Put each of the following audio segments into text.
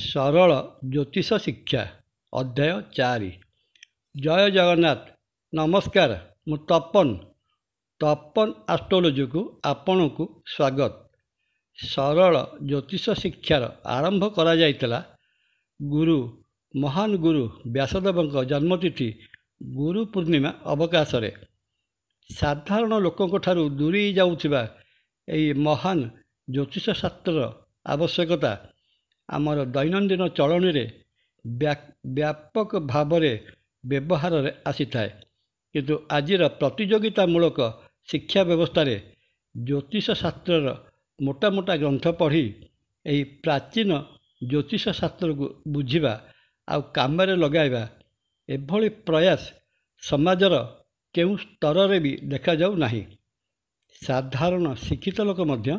ସରଳ ଜ୍ୟୋତିଷ ଶିକ୍ଷା ଅଧ୍ୟାୟ 4। ଜୟ ଜଗନ୍ନାଥ। ନମସ୍କାର। ମୁଁ ତପନ ଆଷ୍ଟ୍ରୋଲୋଜିକୁ ଆପଣଙ୍କୁ ସ୍ୱାଗତ। ସରଳ ଜ୍ୟୋତିଷ ଶିକ୍ଷାର ଆରମ୍ଭ କରାଯାଇଥିଲା ମହାନ ଗୁରୁ ବ୍ୟାସଦେବଙ୍କ ଜନ୍ମତିଥି ଗୁରୁ ପୂର୍ଣ୍ଣିମା ଅବକାଶରେ। ସାଧାରଣ ଲୋକଙ୍କଠାରୁ ଦୂରେଇ ଯାଉଥିବା ଏହି ମହାନ ଜ୍ୟୋତିଷ ଶାସ୍ତ୍ରର ଆବଶ୍ୟକତା ଆମର ଦୈନନ୍ଦିନ ଚଳଣୀରେ ବ୍ୟାପକ ଭାବରେ ବ୍ୟବହାରରେ ଆସିଥାଏ। କିନ୍ତୁ ଆଜିର ପ୍ରତିଯୋଗିତାମୂଳକ ଶିକ୍ଷା ବ୍ୟବସ୍ଥାରେ ଜ୍ୟୋତିଷ ଶାସ୍ତ୍ରର ମୋଟା ମୋଟା ଗ୍ରନ୍ଥ ପଢ଼ି ଏହି ପ୍ରାଚୀନ ଜ୍ୟୋତିଷ ଶାସ୍ତ୍ରକୁ ବୁଝିବା ଆଉ କାମରେ ଲଗାଇବା ଏଭଳି ପ୍ରୟାସ ସମାଜର କେଉଁ ସ୍ତରରେ ବି ଦେଖାଯାଉ ନାହିଁ। ସାଧାରଣ ଶିକ୍ଷିତ ଲୋକ ମଧ୍ୟ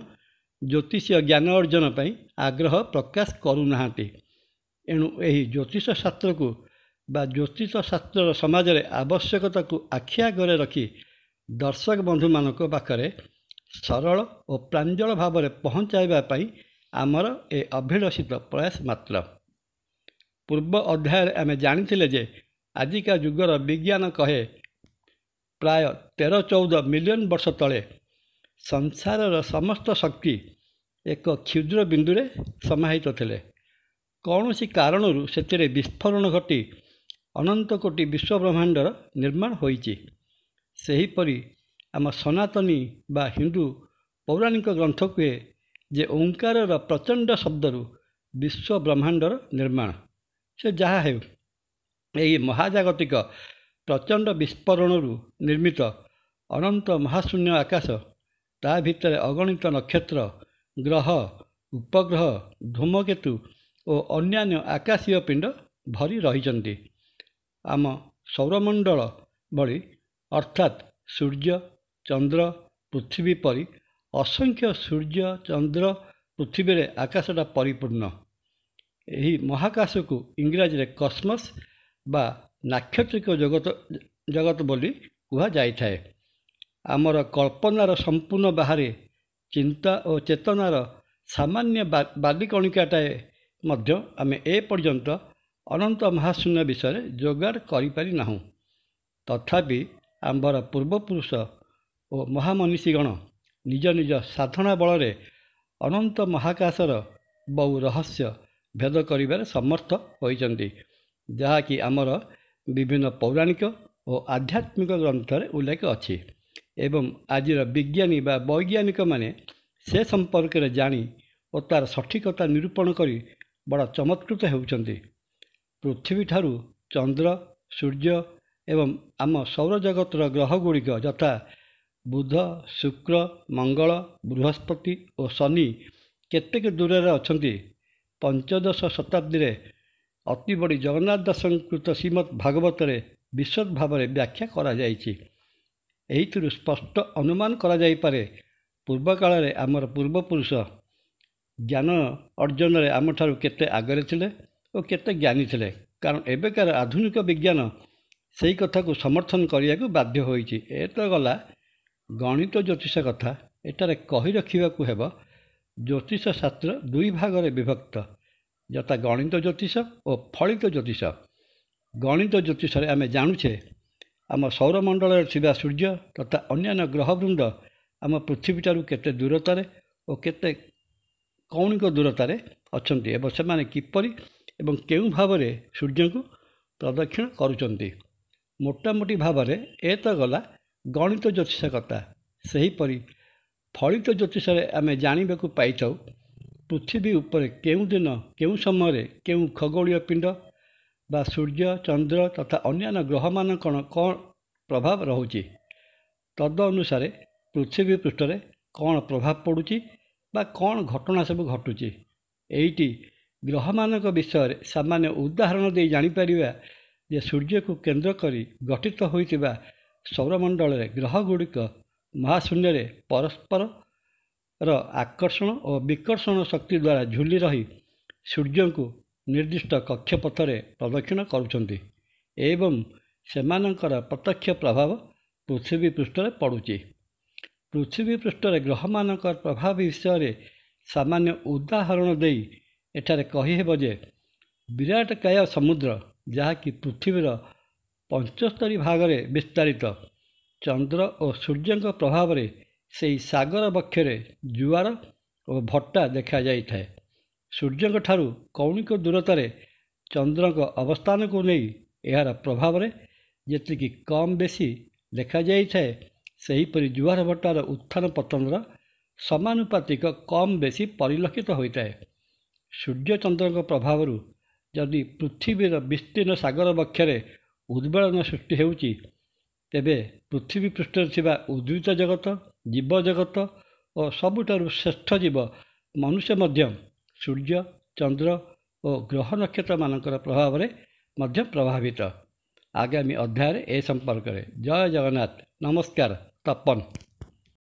ଜ୍ୟୋତିଷୀୟ ଜ୍ଞାନ ଅର୍ଜନ ପାଇଁ ଆଗ୍ରହ ପ୍ରକାଶ କରୁନାହାନ୍ତି। ଏଣୁ ଏହି ଜ୍ୟୋତିଷ ଶାସ୍ତ୍ରକୁ ବା ଜ୍ୟୋତିଷ ଶାସ୍ତ୍ରର ସମାଜରେ ଆବଶ୍ୟକତାକୁ ଆଖି ଆଗରେ ରଖି ଦର୍ଶକ ବନ୍ଧୁମାନଙ୍କ ପାଖରେ ସରଳ ଓ ପ୍ରାଞ୍ଜଳ ଭାବରେ ପହଞ୍ଚାଇବା ପାଇଁ ଆମର ଏ ଅଭିଳଷିତ ପ୍ରୟାସ ମାତ୍ର। ପୂର୍ବ ଅଧ୍ୟାୟରେ ଆମେ ଜାଣିଥିଲେ ଯେ ଆଜିକା ଯୁଗର ବିଜ୍ଞାନ କହେ ପ୍ରାୟ 13-14 ମିଲିୟନ ବର୍ଷ ତଳେ ସଂସାରର ସମସ୍ତ ଶକ୍ତି ଏକ କ୍ଷୁଦ୍ର ବିନ୍ଦୁରେ ସମାହିତ ଥିଲେ। କୌଣସି କାରଣରୁ ସେଥିରେ ବିସ୍ଫୋରଣ ଘଟି ଅନନ୍ତ କୋଟି ବିଶ୍ୱବ୍ରହ୍ମାଣ୍ଡର ନିର୍ମାଣ ହୋଇଛି। ସେହିପରି ଆମ ସନାତନୀ ବା ହିନ୍ଦୁ ପୌରାଣିକ ଗ୍ରନ୍ଥ କୁହେ ଯେ ଓଁକାରର ପ୍ରଚଣ୍ଡ ଶବ୍ଦରୁ ବିଶ୍ୱବ୍ରହ୍ମାଣ୍ଡର ନିର୍ମାଣ। ସେ ଯାହା ହେଉ, ଏହି ମହାଜାଗତିକ ପ୍ରଚଣ୍ଡ ବିସ୍ଫୋରଣରୁ ନିର୍ମିତ ଅନନ୍ତ ମହାଶୂନ୍ୟ ଆକାଶ, ତା ଭିତରେ ଅଗଣିତ ନକ୍ଷତ୍ର, ଗ୍ରହ, ଉପଗ୍ରହ, ଧୂମକେତୁ ଓ ଅନ୍ୟାନ୍ୟ ଆକାଶୀୟ ପିଣ୍ଡ ଭରି ରହିଛନ୍ତି। ଆମ ସୌରମଣ୍ଡଳ ଭଳି ଅର୍ଥାତ୍ ସୂର୍ଯ୍ୟ, ଚନ୍ଦ୍ର, ପୃଥିବୀ ପରି ଅସଂଖ୍ୟ ସୂର୍ଯ୍ୟ, ଚନ୍ଦ୍ର, ପୃଥିବୀରେ ଆକାଶଟା ପରିପୂର୍ଣ୍ଣ। ଏହି ମହାକାଶକୁ ଇଂରାଜୀରେ କସ୍ମସ୍ ବା ନାକ୍ଷତ୍ରିକ ଜଗତ ବୋଲି କୁହାଯାଇଥାଏ। ଆମର କଳ୍ପନାର ସମ୍ପୂର୍ଣ୍ଣ ବାହାରେ ଚିନ୍ତା ଓ ଚେତନାର ସାମାନ୍ୟ ବାଲିକଣିକାଟାଏ ମଧ୍ୟ ଆମେ ଏପର୍ଯ୍ୟନ୍ତ ଅନନ୍ତ ମହାଶୂନ୍ୟ ବିଷୟରେ ଯୋଗାଡ଼ କରିପାରି ନାହୁଁ। ତଥାପି ଆମ୍ଭର ପୂର୍ବପୁରୁଷ ଓ ମହାମନୀଷୀଗଣ ନିଜ ନିଜ ସାଧନା ବଳରେ ଅନନ୍ତ ମହାକାଶର ବହୁ ରହସ୍ୟ ଭେଦ କରିବାରେ ସମର୍ଥ ହୋଇଛନ୍ତି, ଯାହାକି ଆମର ବିଭିନ୍ନ ପୌରାଣିକ ଓ ଆଧ୍ୟାତ୍ମିକ ଗ୍ରନ୍ଥରେ ଉଲ୍ଲେଖ ଅଛି। ଏବଂ ଆଜିର ବିଜ୍ଞାନୀ ବା ବୈଜ୍ଞାନିକମାନେ ସେ ସମ୍ପର୍କରେ ଜାଣି ଓ ତାର ସଠିକତା ନିରୂପଣ କରି ବଡ଼ ଚମତ୍କୃତ ହେଉଛନ୍ତି। ପୃଥିବୀଠାରୁ ଚନ୍ଦ୍ର, ସୂର୍ଯ୍ୟ ଏବଂ ଆମ ସୌରଜଗତର ଗ୍ରହଗୁଡ଼ିକ ଯଥା ବୁଧ, ଶୁକ୍ର, ମଙ୍ଗଳ, ବୃହସ୍ପତି ଓ ଶନି କେତେକ ଦୂରରେ ଅଛନ୍ତି। ପଞ୍ଚଦଶ ଶତାବ୍ଦୀରେ ଅତିବଡ଼ି ଜଗନ୍ନାଥ ଦାସଙ୍କ କୃତ ଶ୍ରୀମଦ୍ ଭାଗବତରେ ବିଶଦ ଭାବରେ ବ୍ୟାଖ୍ୟା କରାଯାଇଛି। ଏହିଥିରୁ ସ୍ପଷ୍ଟ ଅନୁମାନ କରାଯାଇପାରେ ପୂର୍ବକାଳରେ ଆମର ପୂର୍ବପୁରୁଷ ଜ୍ଞାନ ଅର୍ଜନରେ ଆମଠାରୁ କେତେ ଆଗରେ ଥିଲେ ଓ କେତେ ଜ୍ଞାନୀ ଥିଲେ। କାରଣ ଏବେକାର ଆଧୁନିକ ବିଜ୍ଞାନ ସେହି କଥାକୁ ସମର୍ଥନ କରିବାକୁ ବାଧ୍ୟ ହୋଇଛି। ଏ ତ ଗଲା ଗଣିତ ଜ୍ୟୋତିଷ କଥା। ଏଠାରେ କହି ରଖିବାକୁ ହେବ ଜ୍ୟୋତିଷ ଶାସ୍ତ୍ର ଦୁଇ ଭାଗରେ ବିଭକ୍ତ, ଯଥା ଗଣିତ ଜ୍ୟୋତିଷ ଓ ଫଳିତ ଜ୍ୟୋତିଷ। ଗଣିତ ଜ୍ୟୋତିଷରେ ଆମେ ଜାଣୁଛେ ଆମ ସୌରମଣ୍ଡଳରେ ଥିବା ସୂର୍ଯ୍ୟ ତଥା ଅନ୍ୟାନ୍ୟ ଗ୍ରହବୃନ୍ଦ ଆମ ପୃଥିବୀଠାରୁ କେତେ ଦୂରତାରେ ଓ କେତେ କୌଣିକ ଦୂରତାରେ ଅଛନ୍ତି ଏବଂ ସେମାନେ କିପରି ଏବଂ କେଉଁ ଭାବରେ ସୂର୍ଯ୍ୟଙ୍କୁ ପ୍ରଦକ୍ଷିଣ କରୁଛନ୍ତି। ମୋଟାମୋଟି ଭାବରେ ଏ ତ ଗଲା ଗଣିତ ଜ୍ୟୋତିଷ କଥା। ସେହିପରି ଫଳିତ ଜ୍ୟୋତିଷରେ ଆମେ ଜାଣିବାକୁ ପାଇଥାଉ ପୃଥିବୀ ଉପରେ କେଉଁ ଦିନ କେଉଁ ସମୟରେ କେଉଁ ଖଗୋଳୀୟ ପିଣ୍ଡ ବା ସୂର୍ଯ୍ୟ, ଚନ୍ଦ୍ର ତଥା ଅନ୍ୟାନ୍ୟ ଗ୍ରହମାନଙ୍କର କ'ଣ ପ୍ରଭାବ ରହୁଛି। ତଦ ଅନୁସାରେ ପୃଥିବୀ ପୃଷ୍ଠରେ କ'ଣ ପ୍ରଭାବ ପଡ଼ୁଛି ବା କ'ଣ ଘଟଣା ସବୁ ଘଟୁଛି। ଏଇଟି ଗ୍ରହମାନଙ୍କ ବିଷୟରେ ସାମାନ୍ୟ ଉଦାହରଣ ଦେଇ ଜାଣିପାରିବା ଯେ ସୂର୍ଯ୍ୟକୁ କେନ୍ଦ୍ର କରି ଗଠିତ ହୋଇଥିବା ସୌରମଣ୍ଡଳରେ ଗ୍ରହଗୁଡ଼ିକ ମହାଶୂନ୍ୟରେ ପରସ୍ପରର ଆକର୍ଷଣ ଓ ବିକର୍ଷଣ ଶକ୍ତି ଦ୍ୱାରା ଝୁଲି ରହି ସୂର୍ଯ୍ୟଙ୍କୁ ନିର୍ଦ୍ଦିଷ୍ଟ କକ୍ଷପଥରେ ପ୍ରଦକ୍ଷିଣ କରୁଛନ୍ତି ଏବଂ ସେମାନଙ୍କର ପ୍ରତ୍ୟକ୍ଷ ପ୍ରଭାବ ପୃଥିବୀ ପୃଷ୍ଠରେ ପଡ଼ୁଛି। ପୃଥିବୀ ପୃଷ୍ଠରେ ଗ୍ରହମାନଙ୍କର ପ୍ରଭାବ ବିଷୟରେ ସାମାନ୍ୟ ଉଦାହରଣ ଦେଇ ଏଠାରେ କହିହେବ ଯେ ବିରାଟକାୟ ସମୁଦ୍ର, ଯାହାକି ପୃଥିବୀର 75 ଭାଗରେ ବିସ୍ତାରିତ, ଚନ୍ଦ୍ର ଓ ସୂର୍ଯ୍ୟଙ୍କ ପ୍ରଭାବରେ ସେହି ସାଗର ବକ୍ଷରେ ଜୁଆର ଓ ଭଟ୍ଟା ଦେଖାଯାଇଥାଏ। ସୂର୍ଯ୍ୟଙ୍କ ଠାରୁ କୌଣିକ ଦୂରତାରେ ଚନ୍ଦ୍ରଙ୍କ ଅବସ୍ଥାନକୁ ନେଇ ଏହାର ପ୍ରଭାବରେ ଯେତିକି କମ୍ ବେଶୀ ଦେଖାଯାଇଥାଏ, ସେହିପରି ଜୁଆର ଭଟ୍ଟାର ଉତ୍ଥାନ ପତନର ସମାନୁପାତିକ କମ୍ ବେଶୀ ପରିଲକ୍ଷିତ ହୋଇଥାଏ। ସୂର୍ଯ୍ୟଚନ୍ଦ୍ରଙ୍କ ପ୍ରଭାବରୁ ଯଦି ପୃଥିବୀର ବିସ୍ତୀର୍ଣ୍ଣ ସାଗର ବକ୍ଷରେ ଉଦ୍ବେଳନ ସୃଷ୍ଟି ହେଉଛି, ତେବେ ପୃଥିବୀ ପୃଷ୍ଠରେ ଥିବା ଉଦ୍ଭିଦ ଜଗତ, ଜୀବଜଗତ ଓ ସବୁଠାରୁ ଶ୍ରେଷ୍ଠ ଜୀବ ମନୁଷ୍ୟ ମଧ୍ୟ ସୂର୍ଯ୍ୟ, ଚନ୍ଦ୍ର ଓ ଗ୍ରହ ନକ୍ଷତ୍ରମାନଙ୍କର ପ୍ରଭାବରେ ମଧ୍ୟ ପ୍ରଭାବିତ। ଆଗାମୀ ଅଧ୍ୟାୟରେ ଏ ସମ୍ପର୍କରେ। ଜୟ ଜଗନ୍ନାଥ। ନମସ୍କାର। ତପନ।